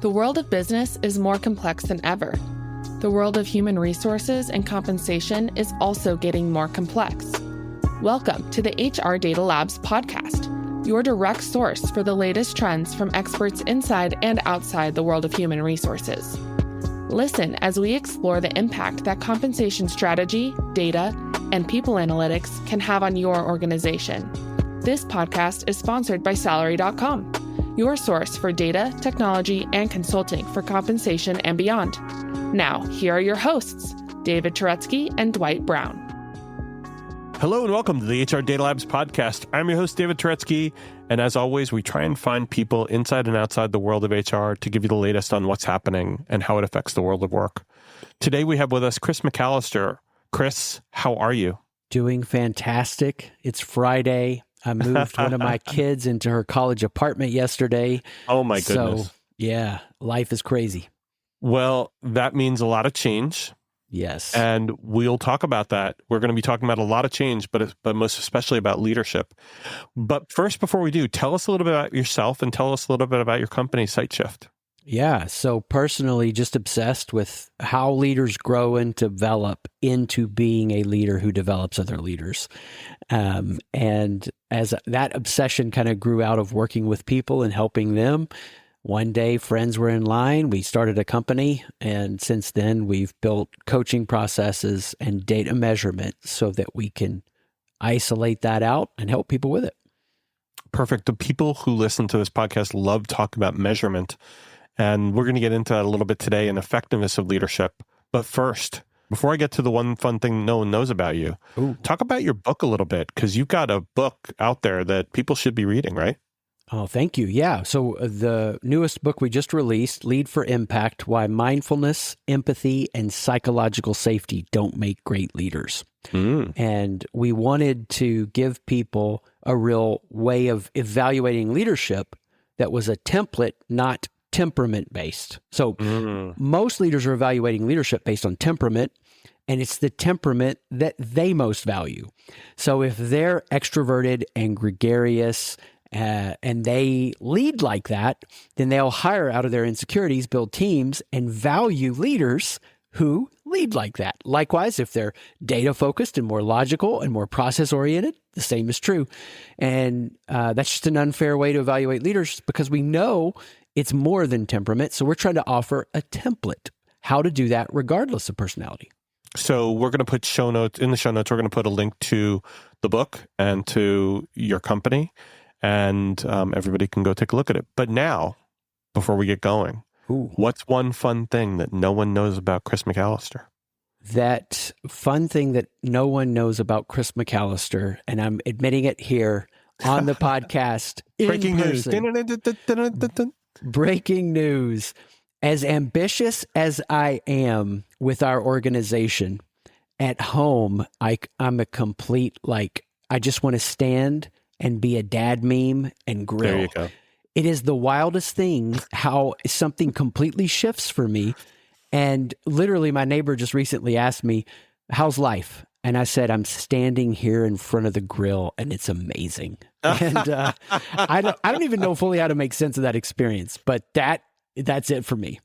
The world of business is more complex than ever. The world of human resources and compensation is also getting more complex. Welcome to the HR Data Labs podcast, your direct source for the latest trends from experts inside and outside the world of human resources. Listen as we explore the impact that compensation strategy, data, and people analytics can have on your organization. This podcast is sponsored by Salary.com, your source for data, technology, and consulting for compensation and beyond. Now, here are your hosts, David Turetsky and Dwight Brown. Hello and welcome to the HR Data Labs podcast. I'm your host, David Turetsky, and as always, we try and find people inside and outside the world of HR to give you the latest on what's happening and how it affects the world of work. Today, we have with us Chris McAlister. Chris, how are you? Doing fantastic. It's Friday. I moved one of my kids into her college apartment yesterday. Oh my goodness. So, yeah, life is crazy. Well, that means a lot of change. Yes. And we'll talk about that. We're going to be talking about a lot of change, but most especially about leadership. But first, before we do, tell us a little bit about yourself and tell us a little bit about your company, SightShift. Yeah. So personally, just obsessed with how leaders grow and develop into being a leader who develops other leaders. And as that obsession kind of grew out of working with people and helping them, one day friends were in line, we started a company, and since then we've built coaching processes and data measurement so that we can isolate that out and help people with it. Perfect. The people who listen to this podcast love talking about measurement. And we're going to get into that a little bit today and effectiveness of leadership. But first, before I get to the one fun thing no one knows about you, talk about your book a little bit, because you've got a book out there that people should be reading, right? Oh, thank you. Yeah. So the newest book we just released, Lead for Impact, Why Mindfulness, Empathy, and Psychological Safety Don't Make Great Leaders. And we wanted to give people a real way of evaluating leadership that was a template, not temperament-based. So most leaders are evaluating leadership based on temperament, and it's the temperament that they most value. So if they're extroverted and gregarious, and they lead like that, then they'll hire out of their insecurities, build teams, and value leaders who lead like that. Likewise, if they're data-focused and more logical and more process-oriented, the same is true. And that's just an unfair way to evaluate leaders because we know it's more than temperament. So we're trying to offer a template, how to do that regardless of personality. So we're going to put show notes, in the show notes, we're going to put a link to the book and to your company. And everybody can go take a look at it. But now, before we get going, what's one fun thing that no one knows about Chris McAlister? That fun thing that no one knows about Chris McAlister, and I'm admitting it here on the podcast. Breaking news. Breaking news. As ambitious as I am with our organization, at home, I'm a complete, I just want to stand and be a dad meme and grill. There you go. It is the wildest thing how something completely shifts for me. And literally, my neighbor just recently asked me, how's life? And I said, I'm standing here in front of the grill and it's amazing. And I don't even know fully how to make sense of that experience, but that's it for me.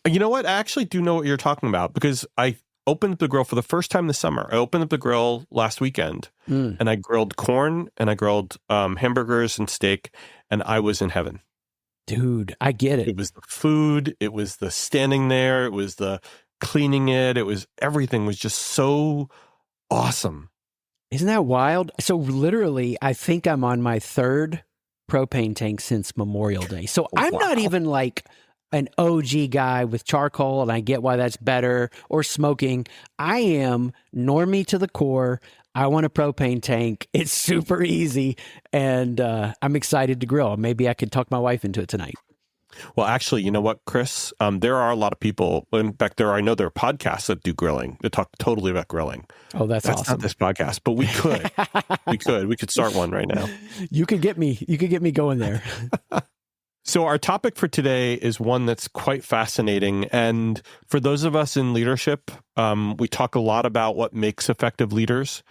You know what? I actually do know what you're talking about because I opened up the grill for the first time this summer. I opened up the grill last weekend and I grilled corn and I grilled hamburgers and steak, and I was in heaven. Dude, I get it. It was the food. It was the standing there. It was the cleaning it. It was everything was just so awesome. Isn't that wild? So literally, I think I'm on my third propane tank since Memorial Day. So I'm not even like an OG guy with charcoal, and I get why that's better, or smoking. I am normie to the core. I want a propane tank. It's super easy, and I'm excited to grill. Maybe I could talk my wife into it tonight. Well, actually, you know what, Chris? There are a lot of people. In fact, I know there are podcasts that do grilling, that talk totally about grilling. Oh, that's awesome. Not this podcast, but we could. We could start one right now. You could get me going there. So our topic for today is one that's quite fascinating. And for those of us in leadership, we talk a lot about what makes effective leaders.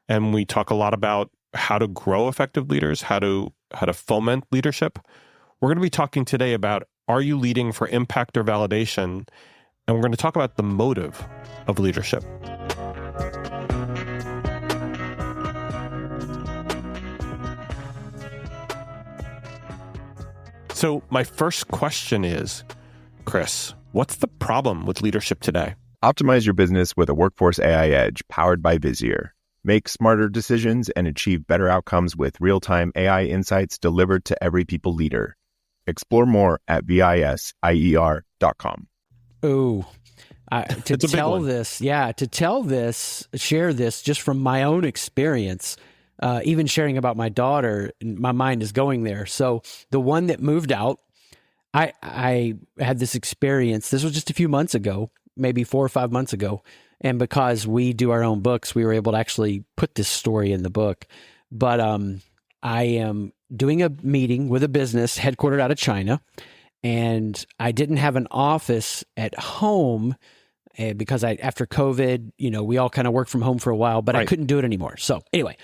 And we talk a lot about how to grow effective leaders, how to foment leadership. We're going to be talking today about Are you leading for impact or validation? And we're going to talk about the motive of leadership. So my first question is, Chris, what's the problem with leadership today? Optimize your business with a Workforce AI Edge powered by Vizier. Make smarter decisions and achieve better outcomes with real-time AI insights delivered to every people leader. Explore more at VISIER.com. Oh, share this just from my own experience, even sharing about my daughter, my mind is going there. So the one that moved out, I had this experience. This was just a few months ago, maybe 4 or 5 months ago. And because we do our own books, we were able to actually put this story in the book. But I am doing a meeting with a business headquartered out of China, and I didn't have an office at home because after COVID, we all kind of worked from home for a while, but I couldn't do it anymore. So anyway,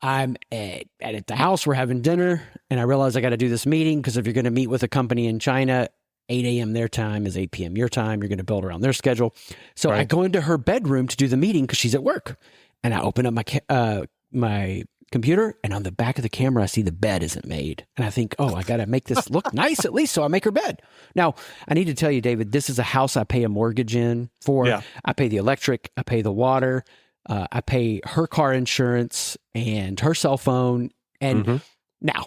I'm at the house, we're having dinner, and I realize I got to do this meeting because if you're going to meet with a company in China, 8 a.m. their time is 8 p.m. your time. You're going to build around their schedule. So I go into her bedroom to do the meeting because she's at work. And I open up my computer, and on the back of the camera, I see the bed isn't made. And I think, I got to make this look nice at least. So I make her bed. Now, I need to tell you, David, this is a house I pay a mortgage in for. Yeah. I pay the electric. I pay the water. I pay her car insurance and her cell phone. And now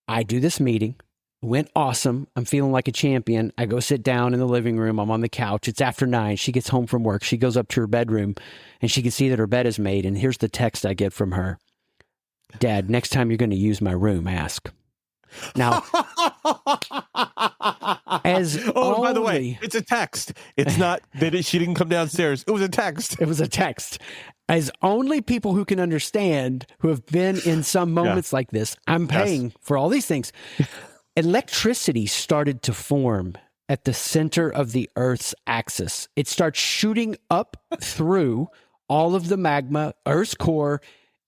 I do this meeting. Went awesome. I'm feeling like a champion. I go sit down in the living room. I'm on the couch. It's after 9. She gets home from work. She goes up to her bedroom and she can see that her bed is made. And here's the text I get from her. Dad, next time you're going to use my room, ask. Now, by the way, it's a text. It's not that she didn't come downstairs. It was a text. It was a text. As only people who can understand, who have been in some moments like this, I'm paying for all these things. Electricity started to form at the center of the Earth's axis. It starts shooting up through all of the magma, Earth's core,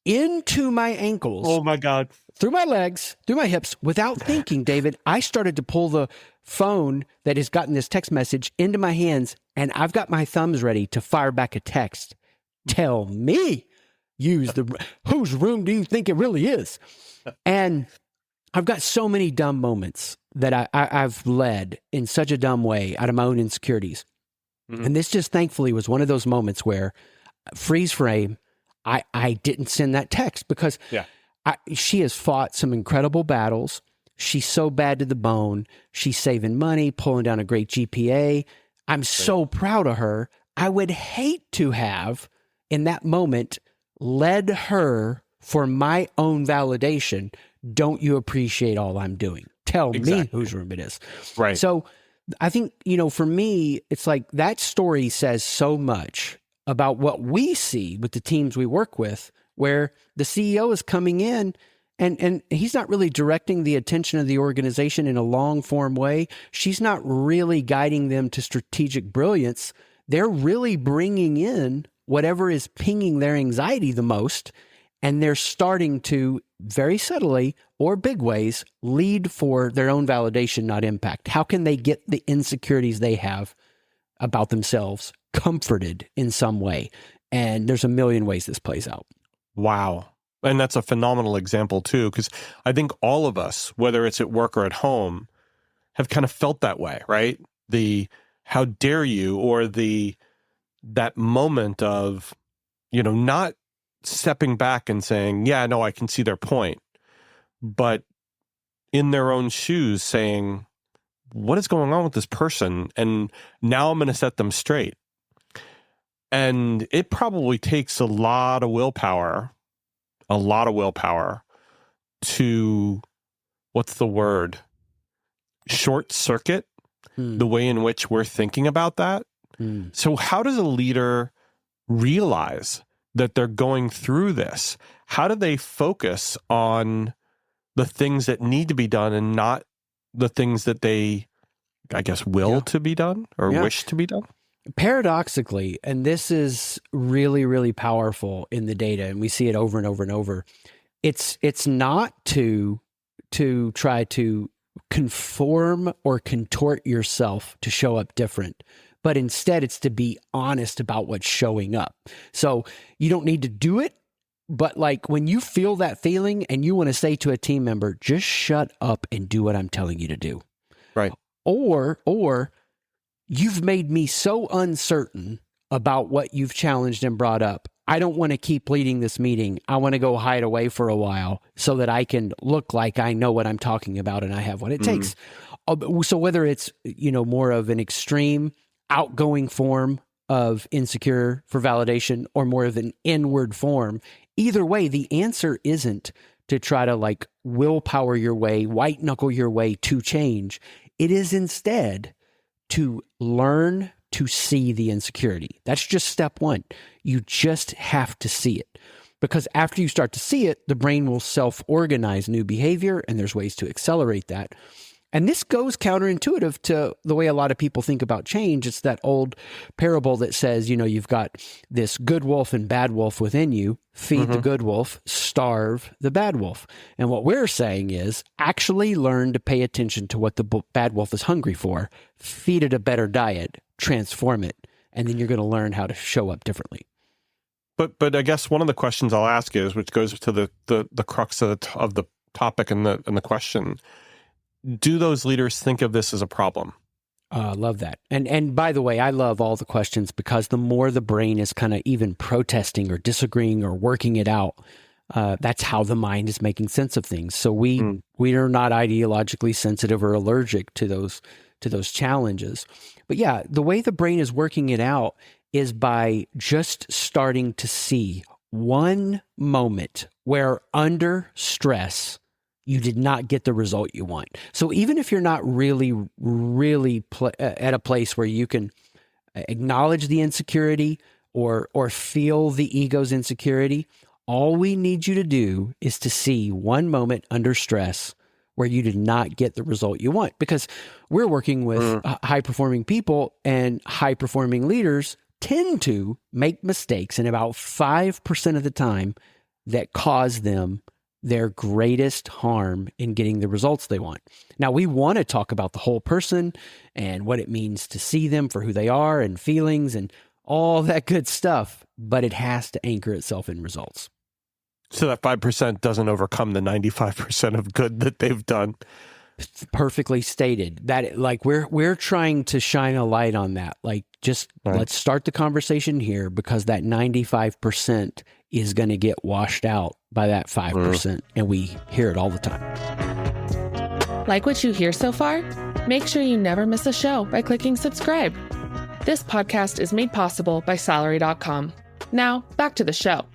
into my ankles. Oh my God. Through my legs, through my hips. Without thinking, David, I started to pull the phone that has gotten this text message into my hands, and I've got my thumbs ready to fire back a text. Tell me, whose room do you think it really is? And I've got so many dumb moments that I've led in such a dumb way out of my own insecurities. And this just thankfully was one of those moments where, freeze frame, I didn't send that text because she has fought some incredible battles. She's so bad to the bone. She's saving money, pulling down a great GPA. I'm so proud of her. I would hate to have, in that moment, led her for my own validation. Don't you appreciate all I'm doing? Tell me whose room it is. Right. So I think, for me, it's like that story says so much about what we see with the teams we work with, where the CEO is coming in and he's not really directing the attention of the organization in a long form way. She's not really guiding them to strategic brilliance. They're really bringing in whatever is pinging their anxiety the most. And they're starting to, very subtly or big ways, lead for their own validation, not impact. How can they get the insecurities they have about themselves comforted in some way? And there's a million ways this plays out. Wow. And that's a phenomenal example too, because I think all of us, whether it's at work or at home, have kind of felt that way, right? The how dare you, or that moment of, not stepping back and saying, yeah, no, I can see their point, but in their own shoes saying, what is going on with this person? And now I'm going to set them straight. And it probably takes a lot of willpower to, what's the word? Short circuit the way in which we're thinking about that. So how does a leader realize that they're going through this? How do they focus on the things that need to be done and not the things that they, I guess, will to be done or wish to be done? Paradoxically, and this is really, really powerful in the data, and we see it over and over and over, it's not to try to conform or contort yourself to show up different, but instead it's to be honest about what's showing up. So you don't need to do it, but like when you feel that feeling and you want to say to a team member, just shut up and do what I'm telling you to do. Right. Or you've made me so uncertain about what you've challenged and brought up. I don't want to keep leading this meeting. I want to go hide away for a while so that I can look like I know what I'm talking about and I have what it takes. So whether it's, more of an extreme outgoing form of insecure for validation or more of an inward form, either way, the answer isn't to try to like willpower your way, white knuckle your way to change. It is instead to learn to see the insecurity. That's just step one. You just have to see it. Because after you start to see it, the brain will self-organize new behavior, and there's ways to accelerate that. And this goes counterintuitive to the way a lot of people think about change. It's that old parable that says, you've got this good wolf and bad wolf within you. Feed the good wolf, starve the bad wolf. And what we're saying is actually learn to pay attention to what the bad wolf is hungry for, feed it a better diet, transform it, and then you're going to learn how to show up differently. But I guess one of the questions I'll ask is, which goes to the crux of the topic and the question, do those leaders think of this as a problem? I love that. And by the way, I love all the questions because the more the brain is kind of even protesting or disagreeing or working it out, that's how the mind is making sense of things. So we are not ideologically sensitive or allergic to those challenges. But yeah, the way the brain is working it out is by just starting to see one moment where under stress, you did not get the result you want. So even if you're not really at a place where you can acknowledge the insecurity or feel the ego's insecurity, all we need you to do is to see one moment under stress where you did not get the result you want. Because we're working with high-performing people, and high-performing leaders tend to make mistakes in about 5% of the time that cause them their greatest harm in getting the results they want. Now, we want to talk about the whole person and what it means to see them for who they are and feelings and all that good stuff, but it has to anchor itself in results. So that 5% doesn't overcome the 95% of good that they've done. Perfectly stated. That like we're trying to shine a light on that. Like just let's start the conversation here because that 95% is going to get washed out by that 5%, and we hear it all the time. Like what you hear so far? Make sure you never miss a show by clicking subscribe. This podcast is made possible by Salary.com. Now, back to the show.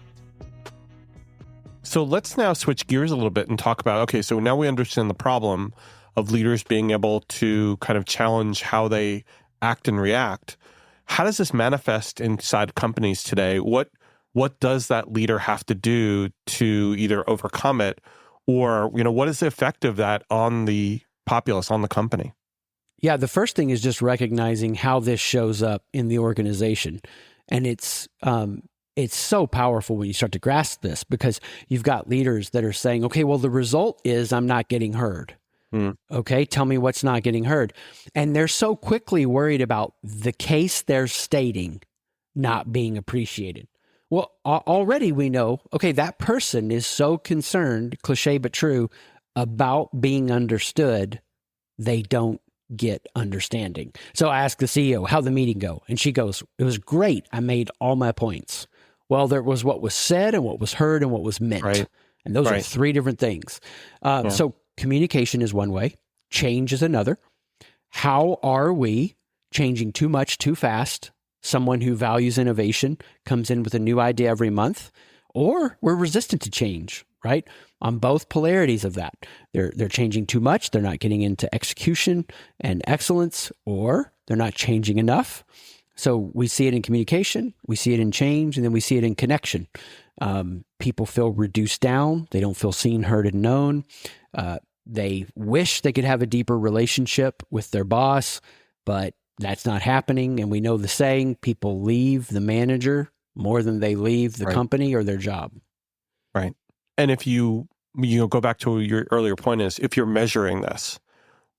So let's now switch gears a little bit and talk about, okay, so now we understand the problem of leaders being able to kind of challenge how they act and react. How does this manifest inside companies today? What does that leader have to do to either overcome it, or, what is the effect of that on the populace, on the company? Yeah, the first thing is just recognizing how this shows up in the organization. And it's so powerful when you start to grasp this, because you've got leaders that are saying, okay, well, the result is I'm not getting heard. Okay, tell me what's not getting heard. And they're so quickly worried about the case they're stating not being appreciated. Well, already we know, okay, that person is so concerned, cliche but true, about being understood, they don't get understanding. So I asked the CEO, how'd the meeting go? And she goes, it was great. I made all my points. Well, there was what was said and what was heard and what was meant. Right. And those are three different things. So communication is one way. Change is another. How are we changing too much, too fast? Someone who values innovation comes in with a new idea every month, or we're resistant to change, right? On both polarities of that. They're changing too much. They're not getting into execution and excellence, or they're not changing enough. So we see it in communication, we see it in change, and then we see it in connection. People feel reduced down. They don't feel seen, heard, and known. They wish they could have a deeper relationship with their boss, but that's not happening. And we know the saying, people leave the manager more than they leave the company or their job. Right. And if you go back to your earlier point is, if you're measuring this,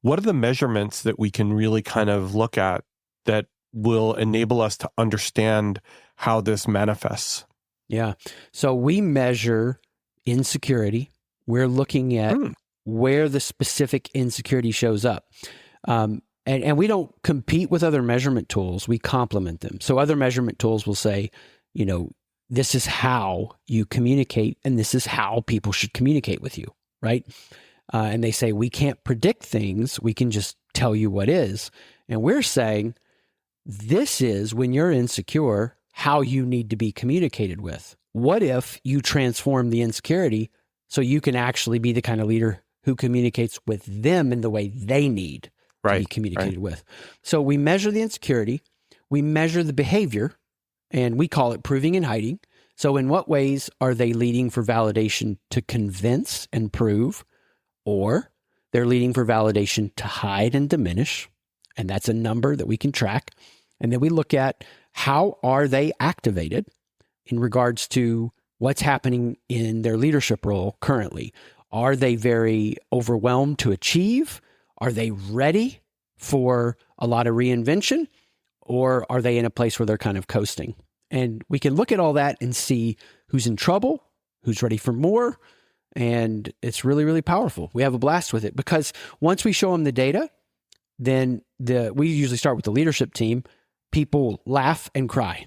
what are the measurements that we can really kind of look at that will enable us to understand how this manifests? Yeah. So we measure insecurity. We're looking at where the specific insecurity shows up. And we don't compete with other measurement tools. We complement them. So other measurement tools will say, this is how you communicate, and this is how people should communicate with you, right? And they say, we can't predict things. We can just tell you what is. And we're saying, this is, when you're insecure, how you need to be communicated with. What if you transform the insecurity so you can actually be the kind of leader who communicates with them in the way they need to be communicated with? So we measure the insecurity, we measure the behavior, and we call it proving and hiding. So in what ways are they leading for validation to convince and prove, or they're leading for validation to hide and diminish? And that's a number that we can track. And then we look at how are they activated in regards to what's happening in their leadership role currently. Are they very overwhelmed to achieve? Are they ready for a lot of reinvention? Or are they in a place where they're kind of coasting? And we can look at all that and see who's in trouble, who's ready for more. And it's really, really powerful. We have a blast with it because once we show them the data, then we usually start with the leadership team. People laugh and cry.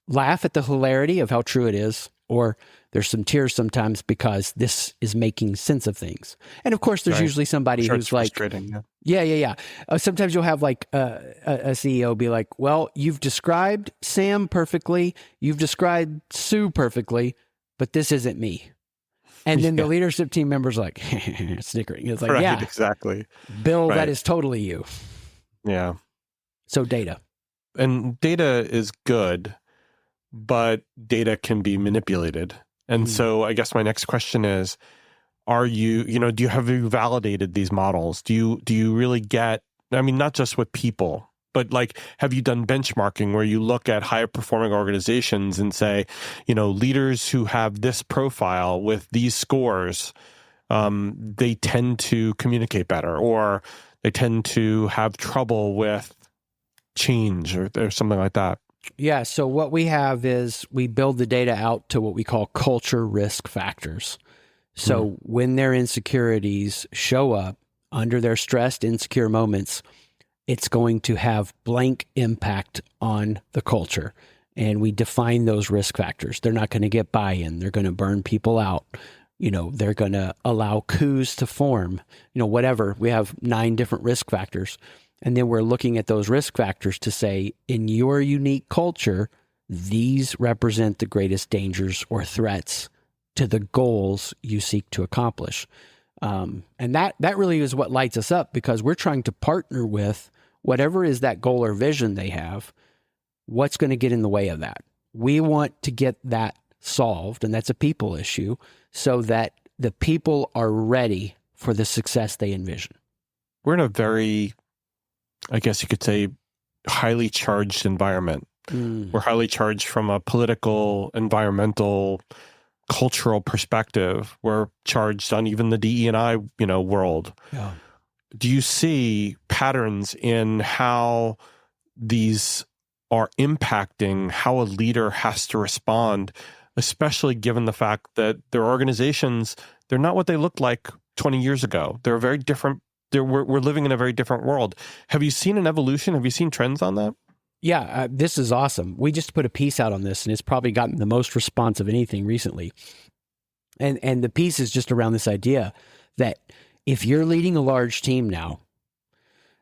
Laugh at the hilarity of how true it is, or there's some tears sometimes because this is making sense of things. And of course, there's usually somebody who's like, yeah. Sometimes you'll have like a CEO be like, well, you've described Sam perfectly. You've described Sue perfectly, but this isn't me. And then the leadership team member's like, snickering. It's like, yeah, exactly. Bill, that is totally you. Yeah. So data. And data is good, but data can be manipulated. And so I guess my next question is, have you validated these models? Do you really get, not just with people, but like, have you done benchmarking where you look at higher performing organizations and say, leaders who have this profile with these scores, they tend to communicate better, or they tend to have trouble with change or something like that? Yeah. So what we have is we build the data out to what we call culture risk factors. So when their insecurities show up under their stressed, insecure moments, it's going to have blank impact on the culture. And we define those risk factors. They're not going to get buy-in. They're going to burn people out. They're going to allow coups to form, whatever. We have 9 different risk factors. And then we're looking at those risk factors to say, in your unique culture, these represent the greatest dangers or threats to the goals you seek to accomplish. And that really is what lights us up, because we're trying to partner with whatever is that goal or vision they have. What's going to get in the way of that? We want to get that solved, and that's a people issue, so that the people are ready for the success they envision. We're in a very, I guess you could say, highly charged environment. We're highly charged from a political, environmental, cultural perspective. We're charged on even the DE&I, world. Yeah. Do you see patterns in how these are impacting how a leader has to respond, especially given the fact that their organizations, they're not what they looked like 20 years ago. They're very different. We're living in a very different world. Have you seen an evolution? Have you seen trends on that? Yeah, this is awesome. We just put a piece out on this, and it's probably gotten the most response of anything recently. And the piece is just around this idea that if you're leading a large team now,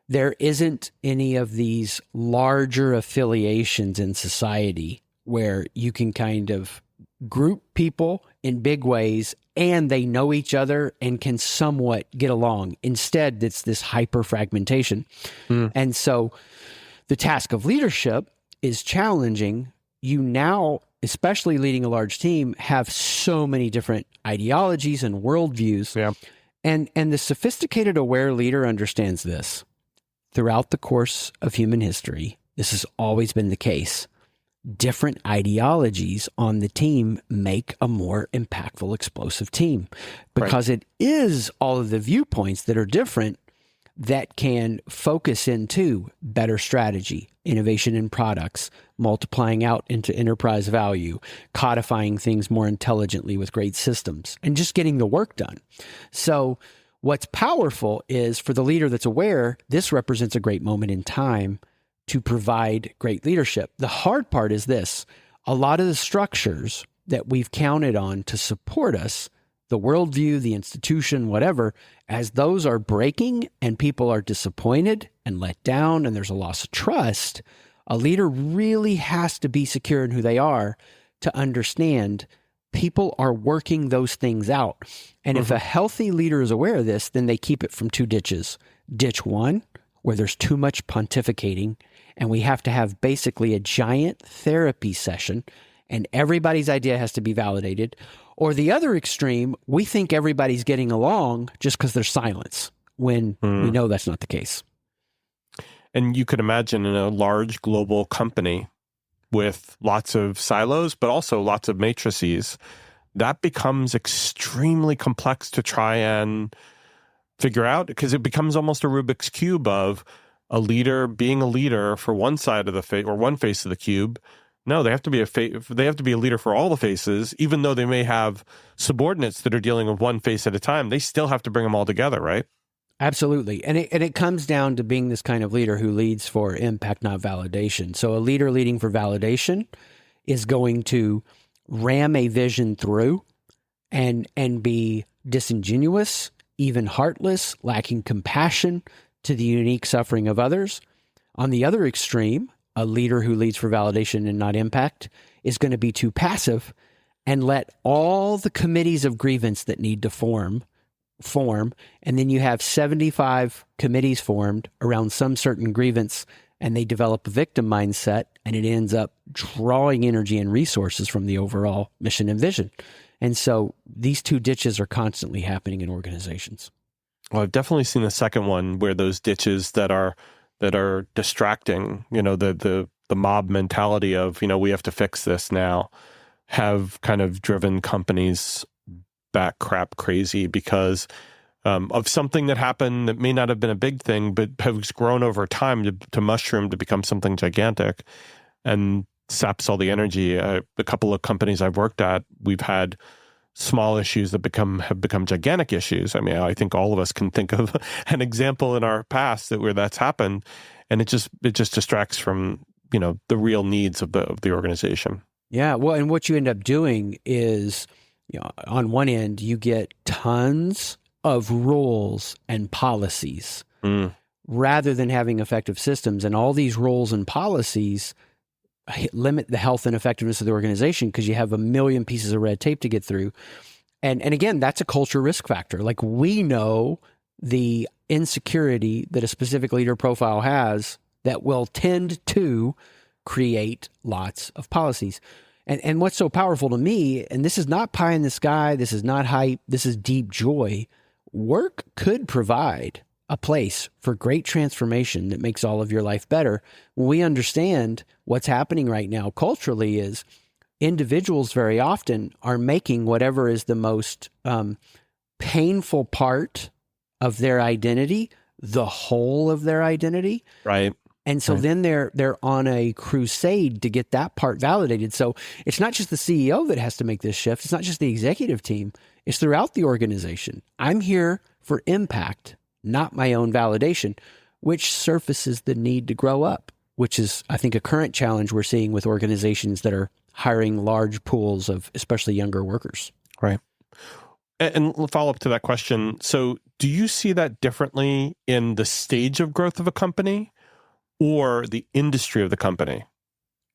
there isn't any of these larger affiliations in society where you can kind of group people in big ways and they know each other and can somewhat get along. Instead, it's this hyper fragmentation. And so the task of leadership is challenging. You now, especially leading a large team, have so many different ideologies and worldviews. Yeah. And the sophisticated, aware leader understands this. Throughout the course of human history, this has always been the case. Different ideologies on the team make a more impactful, explosive team, because it is all of the viewpoints that are different that can focus into better strategy, innovation in products, multiplying out into enterprise value, codifying things more intelligently with great systems, and just getting the work done. So what's powerful is for the leader that's aware, this represents a great moment in time to provide great leadership. The hard part is this: a lot of the structures that we've counted on to support us, the worldview, the institution, whatever, as those are breaking and people are disappointed and let down and there's a loss of trust, a leader really has to be secure in who they are to understand people are working those things out. And if a healthy leader is aware of this, then they keep it from two ditches. Ditch one, where there's too much pontificating and we have to have basically a giant therapy session and everybody's idea has to be validated. Or the other extreme, we think everybody's getting along just because there's silence, when we know that's not the case. And you could imagine in a large global company with lots of silos, but also lots of matrices, that becomes extremely complex to try and figure out, because it becomes almost a Rubik's Cube of a leader being a leader for one side of the face or one face of the cube. No, they have to be a leader for all the faces, even though they may have subordinates that are dealing with one face at a time. They still have to bring them all together, right? Absolutely. And it comes down to being this kind of leader who leads for impact, not validation. So a leader leading for validation is going to ram a vision through and be disingenuous, even heartless, lacking compassion to the unique suffering of others. On the other extreme, a leader who leads for validation and not impact is going to be too passive and let all the committees of grievance that need to form. And then you have 75 committees formed around some certain grievance, and they develop a victim mindset, and it ends up drawing energy and resources from the overall mission and vision. And so these two ditches are constantly happening in organizations. Well, I've definitely seen the second one, where those ditches that are distracting, the mob mentality of, we have to fix this now, have kind of driven companies back crap crazy because of something that happened that may not have been a big thing, but has grown over time to mushroom to become something gigantic and saps all the energy. A couple of companies I've worked at, we've had small issues that have become gigantic issues. I mean, I think all of us can think of an example in our past where that's happened, and it just distracts from the real needs of the organization. Yeah, well, and what you end up doing is, on one end, you get tons of rules and policies rather than having effective systems, and all these rules and policies limit the health and effectiveness of the organization because you have a million pieces of red tape to get through. And again, that's a culture risk factor. Like, we know the insecurity that a specific leader profile has that will tend to create lots of policies. And what's so powerful to me, and this is not pie in the sky, this is not hype, this is deep joy, work could provide a place for great transformation that makes all of your life better. When we understand what's happening right now culturally is individuals very often are making whatever is the most painful part of their identity the whole of their identity. Right. And so then they're on a crusade to get that part validated. So it's not just the CEO that has to make this shift. It's not just the executive team. It's throughout the organization. I'm here for impact, not my own validation, which surfaces the need to grow up, which is, I think, a current challenge we're seeing with organizations that are hiring large pools of especially younger workers. Right. And follow up to that question. So do you see that differently in the stage of growth of a company or the industry of the company?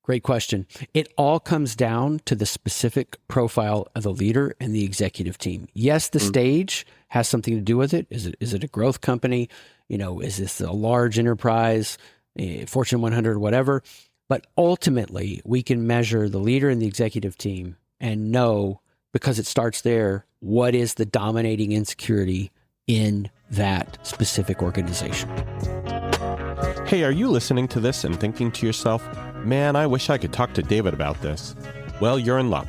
Great question. It all comes down to the specific profile of the leader and the executive team. Yes, the stage has something to do with it. Is it a growth company? Is this a large enterprise, Fortune 100, whatever? But ultimately, we can measure the leader and the executive team and know, because it starts there, what is the dominating insecurity in that specific organization. Hey, are you listening to this and thinking to yourself, man, I wish I could talk to David about this? Well, you're in luck.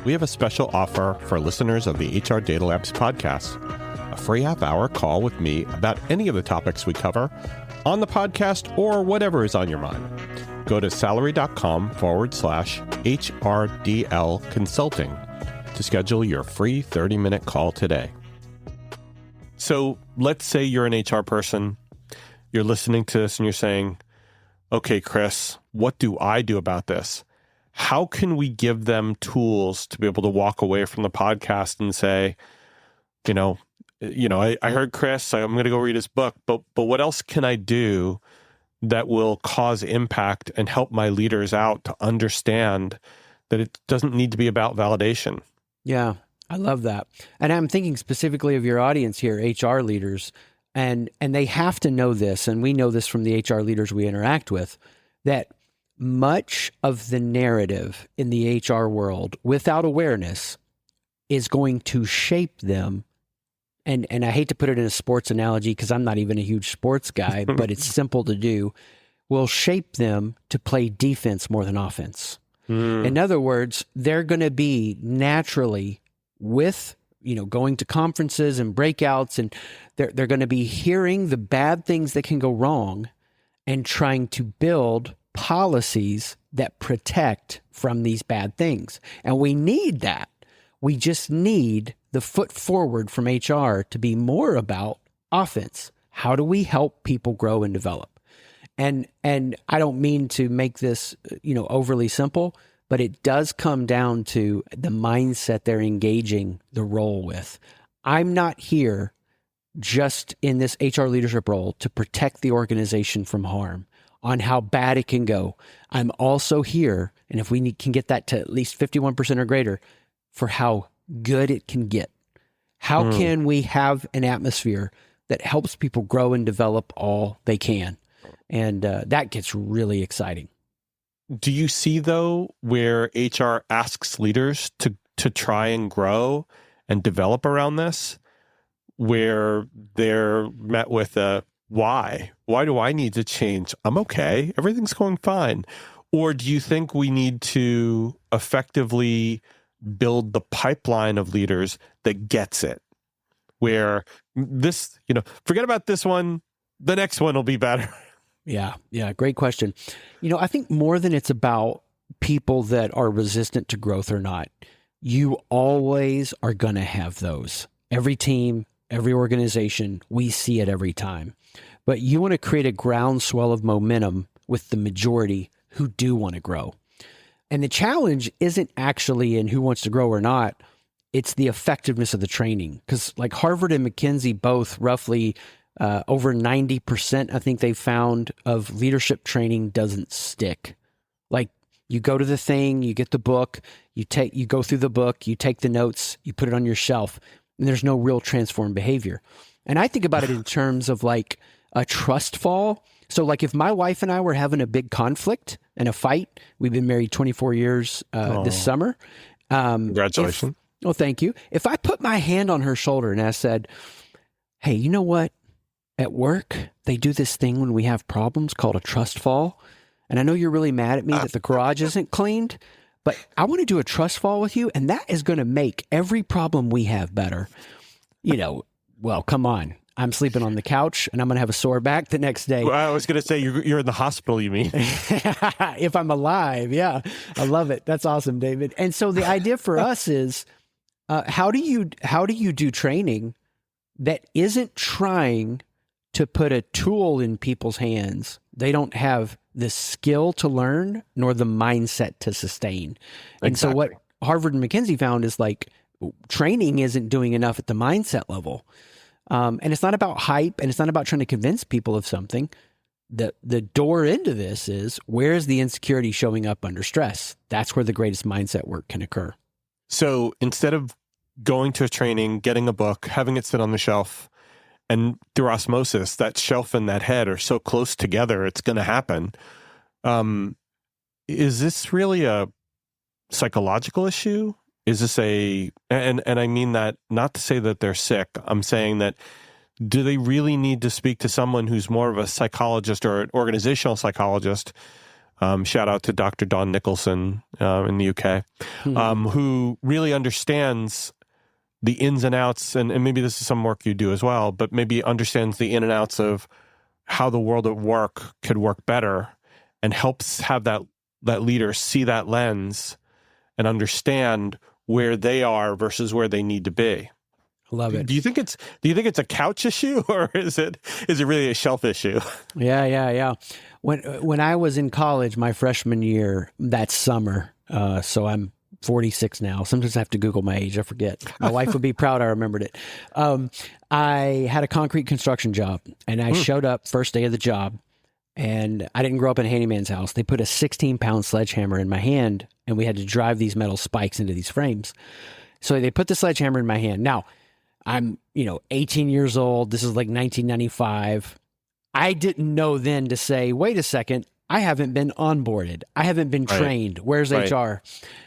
We have a special offer for listeners of the HR Data Labs podcast, a free half-hour call with me about any of the topics we cover on the podcast or whatever is on your mind. Go to salary.com/HRDL consulting to schedule your free 30-minute call today. So let's say you're an HR person, you're listening to this and you're saying, okay, Chris, what do I do about this? How can we give them tools to be able to walk away from the podcast and say, I heard Chris, I'm going to go read his book, but what else can I do that will cause impact and help my leaders out to understand that it doesn't need to be about validation? Yeah, I love that. And I'm thinking specifically of your audience here, HR leaders, and they have to know this, and we know this from the HR leaders we interact with, that much of the narrative in the HR world, without awareness, is going to shape them. And I hate to put it in a sports analogy because I'm not even a huge sports guy, but it's simple to do, will shape them to play defense more than offense. In other words, they're going to be naturally with, going to conferences and breakouts, and they're going to be hearing the bad things that can go wrong and trying to build policies that protect from these bad things. And we need that. We just need the foot forward from HR to be more about offense. How do we help people grow and develop? And I don't mean to make this, overly simple, but it does come down to the mindset they're engaging the role with. I'm not here just in this HR leadership role to protect the organization from harm on how bad it can go. I'm also here, and if we can get that to at least 51% or greater, for how good it can get. How can we have an atmosphere that helps people grow and develop all they can? And that gets really exciting. Do you see, though, where HR asks leaders to try and grow and develop around this, where they're met with a, why? Why do I need to change? I'm okay. Everything's going fine. Or do you think we need to effectively build the pipeline of leaders that gets it, where this, forget about this one, the next one will be better? Yeah. Great question. I think more than it's about people that are resistant to growth or not, you always are going to have those. Every team, every organization, we see it every time. But you want to create a groundswell of momentum with the majority who do want to grow. And the challenge isn't actually in who wants to grow or not. It's the effectiveness of the training. Because like Harvard and McKinsey both roughly over 90%, I think they found, of leadership training doesn't stick. Like you go to the thing, you get the book, you go through the book, you take the notes, you put it on your shelf, and there's no real transformed behavior. And I think about it in terms of like a trust fall. So like if my wife and I were having a big conflict and a fight, we've been married 24 years this summer. Congratulations. Thank you. If I put my hand on her shoulder and I said, hey, you know what? At work, they do this thing when we have problems called a trust fall. And I know you're really mad at me that the garage isn't cleaned, but I want to do a trust fall with you. And that is going to make every problem we have better. Well, come on. I'm sleeping on the couch and I'm going to have a sore back the next day. Well, I was going to say you're in the hospital, you mean? If I'm alive. Yeah. I love it. That's awesome, David. And so the idea for us is, how do you do training that isn't trying to put a tool in people's hands? They don't have the skill to learn nor the mindset to sustain. And Exactly. So what Harvard and McKinsey found is like training isn't doing enough at the mindset level. And it's not about hype, and it's not about trying to convince people of something. The door into this is, where's the insecurity showing up under stress? That's where the greatest mindset work can occur. So instead of going to a training, getting a book, having it sit on the shelf, and through osmosis, that shelf and that head are so close together, it's going to happen. Is this really a psychological issue? Is this and I mean that not to say that they're sick. I'm saying that, do they really need to speak to someone who's more of a psychologist or an organizational psychologist? Shout out to Dr. Dawn Nicholson in the UK, who really understands the ins and outs, and maybe this is some work you do as well, but maybe understands the in and outs of how the world at work could work better, and helps have that leader see that lens and understand where they are versus where they need to be. Love it. Do you think it's a couch issue, or is it really a shelf issue? Yeah. When I was in college, my freshman year, that summer, so I'm 46 now. Sometimes I have to Google my age. I forget. My wife would be proud I remembered it. I had a concrete construction job, and I showed up first day of the job, and I didn't grow up in a handyman's house. They put a 16-pound sledgehammer in my hand, and we had to drive these metal spikes into these frames. So they put the sledgehammer in my hand. Now, I'm, 18 years old. This is like 1995. I didn't know then to say, wait a second, I haven't been onboarded. I haven't been trained. Where's HR?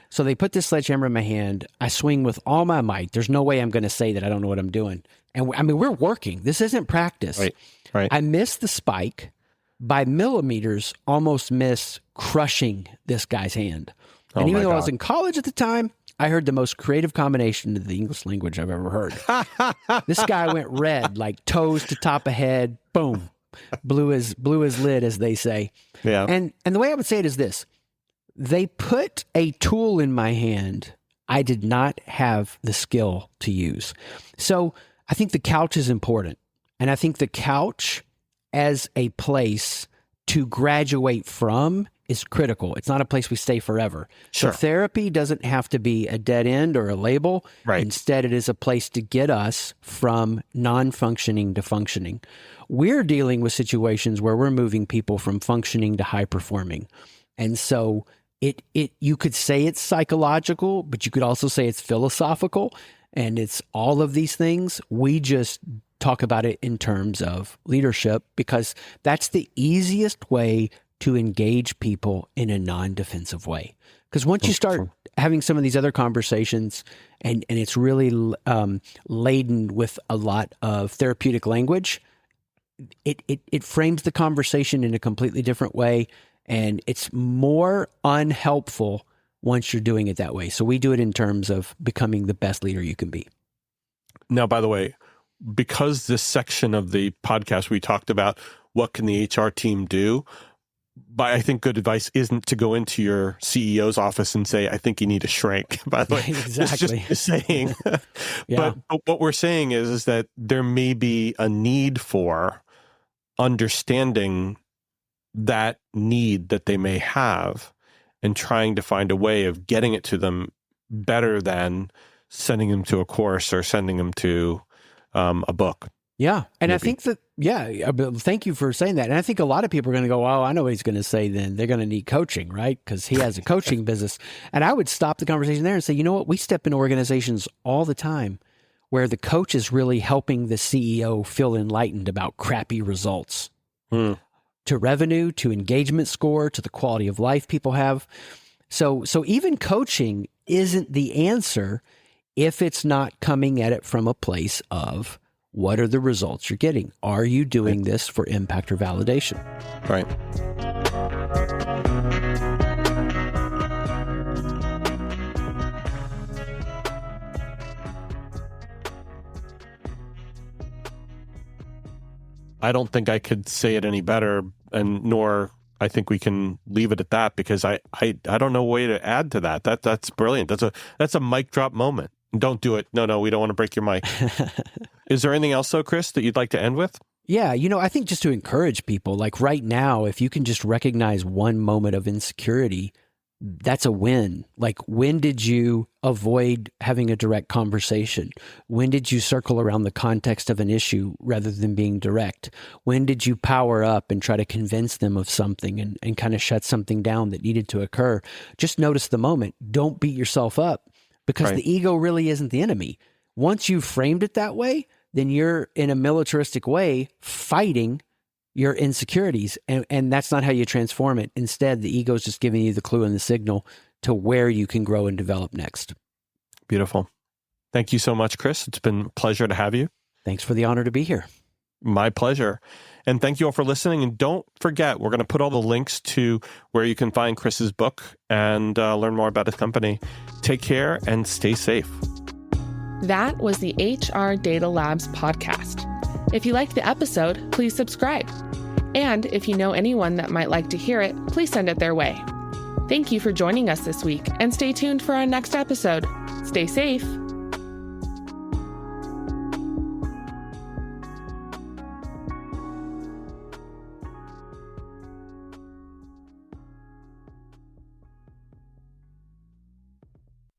So they put this sledgehammer in my hand. I swing with all my might. There's no way I'm going to say that I don't know what I'm doing. And we're working. This isn't practice. Right. I missed the spike by millimeters, almost miss crushing this guy's hand. And even though I was in college at the time, I heard the most creative combination of the English language I've ever heard. This guy went red, like toes to top of head, boom, blew his lid, as they say. Yeah. And the way I would say it is this: they put a tool in my hand I did not have the skill to use. So I think the couch is important, and I think the couch as a place to graduate from is critical. It's not a place we stay forever. Sure. So therapy doesn't have to be a dead end or a label. Right. Instead, it is a place to get us from non-functioning to functioning. We're dealing with situations where we're moving people from functioning to high performing. And so you could say it's psychological, but you could also say it's philosophical, and it's all of these things. We just talk about it in terms of leadership because that's the easiest way to engage people in a non-defensive way. Because once you start having some of these other conversations and it's really laden with a lot of therapeutic language, it frames the conversation in a completely different way, and it's more unhelpful once you're doing it that way. So we do it in terms of becoming the best leader you can be. Now, by the way, because this section of the podcast we talked about what can the HR team do, but I think good advice isn't to go into your CEO's office and say, I think you need to shrink, by the way. Exactly. It's just a saying. Yeah. But what we're saying is that there may be a need for understanding that need that they may have and trying to find a way of getting it to them better than sending them to a course or sending them to a book. Yeah. And Maybe. I think that, thank you for saying that. And I think a lot of people are going to go, oh, I know what he's going to say then. They're going to need coaching, right? Because he has a coaching business. And I would stop the conversation there and say, you know what? We step into organizations all the time where the coach is really helping the CEO feel enlightened about crappy results. To revenue, to engagement score, to the quality of life people have. So even coaching isn't the answer if it's not coming at it from a place of what are the results you're getting? Are you doing this for impact or validation? Right. I don't think I could say it any better, and nor I think we can leave it at that, because I don't know a way to add to that. That's brilliant. That's a mic drop moment. Don't do it. No, we don't want to break your mic. Is there anything else though, Chris, that you'd like to end with? Yeah, I think just to encourage people, like right now, if you can just recognize one moment of insecurity, that's a win. Like, when did you avoid having a direct conversation? When did you circle around the context of an issue rather than being direct? When did you power up and try to convince them of something and kind of shut something down that needed to occur? Just notice the moment. Don't beat yourself up, because the ego really isn't the enemy. Once you've framed it that way, then you're in a militaristic way fighting your insecurities. And that's not how you transform it. Instead, the ego is just giving you the clue and the signal to where you can grow and develop next. Beautiful. Thank you so much, Chris. It's been a pleasure to have you. Thanks for the honor to be here. My pleasure. And thank you all for listening. And don't forget, we're going to put all the links to where you can find Chris's book and learn more about his company. Take care and stay safe. That was the HR Data Labs podcast. If you liked the episode, please subscribe. And if you know anyone that might like to hear it, please send it their way. Thank you for joining us this week, and stay tuned for our next episode. Stay safe.